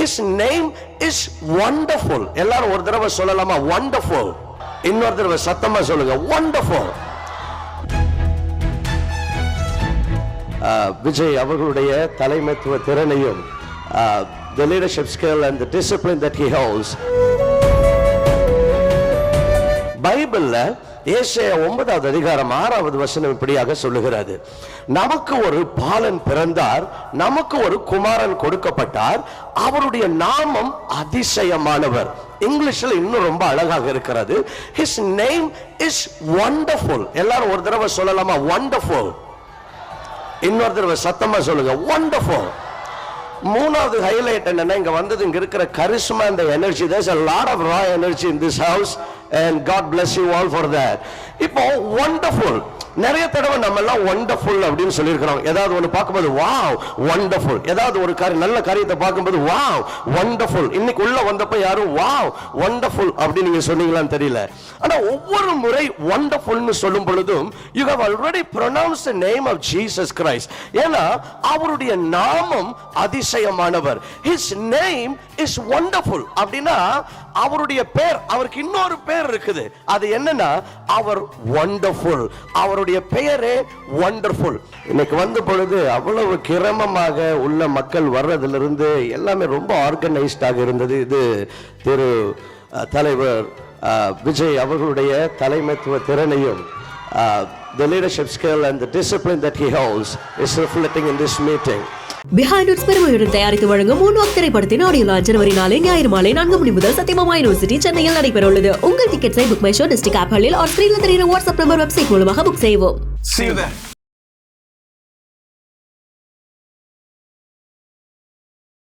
His name is wonderful. எல்லாரும் ஒரு தடவை சொல்லலாமா? Wonderful. இன்னொரு தடவை சத்தமா சொல்லுங்க, wonderful. விஜய் அவர்களுடைய தலைமைத்துவ திறனையும் the leadership skill and the discipline that he holds. பைபிள்ல ஏசாயா 9வது அதிகாரம் 6வது வசனம் இப்படியாக சொல்லுகிறது, நமக்கு ஒரு பாலன் பிறந்தார், நமக்கு ஒரு குமாரன் கொடுக்கப்பட்டார், அவருடைய நாமம் அதிசயமானவர். இங்கிலீஷ்ல இன்னும் ரொம்ப அழகாக இருக்கிறது, his name is wonderful. எல்லாரும் ஒரு தடவை சொல்லலாமா? wonderful. இன்னொரு தடவை சத்தமா சொல்லுங்க, wonderful. மூணாவது ஹைலைட் என்னன்னா, இங்க வந்தது இங்க இருக்கிற charisma and the energy. There's a lot of raw energy in this house and God bless you all for that. இப்போ wonderful, நிறைய தடவை நம்ம எல்லாம் வண்டர்ஃபுல் அப்படின்னு சொல்லியிருக்கிறோம். ஏதாவது ஒன்று பார்க்கும்போது வாவ் வண்டர்ஃபுல், ஏதாவது ஒரு நல்ல காரியத்தை பார்க்கும்போது வாவ் வண்டர்ஃபுல். இன்னைக்கு உள்ள வந்தப்ப யாரும் வாவ் வண்டர்ஃபுல் அப்படின்னு நீங்க சொன்னீங்களான்னு தெரியல. ஆனா ஒவ்வொரு முறை வண்டர்ஃபுல்னு சொல்லும் பொழுதும் you have already pronounced the name of Jesus Christ. ஏன்னா அவருடைய நாமம் அதிசயமானவர். His name is wonderful. அப்படின்னா அவருடைய பேர், அவருக்கு இன்னொரு பேர் இருக்குது. அது என்னன்னா அவர் வண்டர்ஃபுல். அவருடைய பெயரே வண்டர்ஃபுல். இன்னைக்கு வந்த பொழுது அவ்வளவு கிரமமாக உள்ள மக்கள் வர்றதிலிருந்து எல்லாமே ரொம்ப ஆர்கனைஸ்டாக இருந்தது. இது திரு தலைவர் விஜய் அவர்களுடைய தலைமைத்துவ திறனையும் the leadership skill and the discipline that he holds is reflecting in this meeting. Behind Roots பெருமையுடன் தயாரித்து வழங்கும் மூன்வாக் திரைப்படத்தின் ஆடியோ லான்ச் ஜனவரி 4 ஞாயிறு மாலை 4 மணி முதல் சத்தியமாமா யூனிவர்சிட்டி சென்னையில் நடைபெற உள்ளது. உங்கள் டிக்கெட்ஸை புக் மை ஷோ டிஸ்ட்ரிக்ட் ஆப்களில் or ஸ்கிரீன்ல தெரியுற வாட்ஸ்அப் நம்பர் வெப்சைட் மூலமாக புக் செய்வோம். See you there.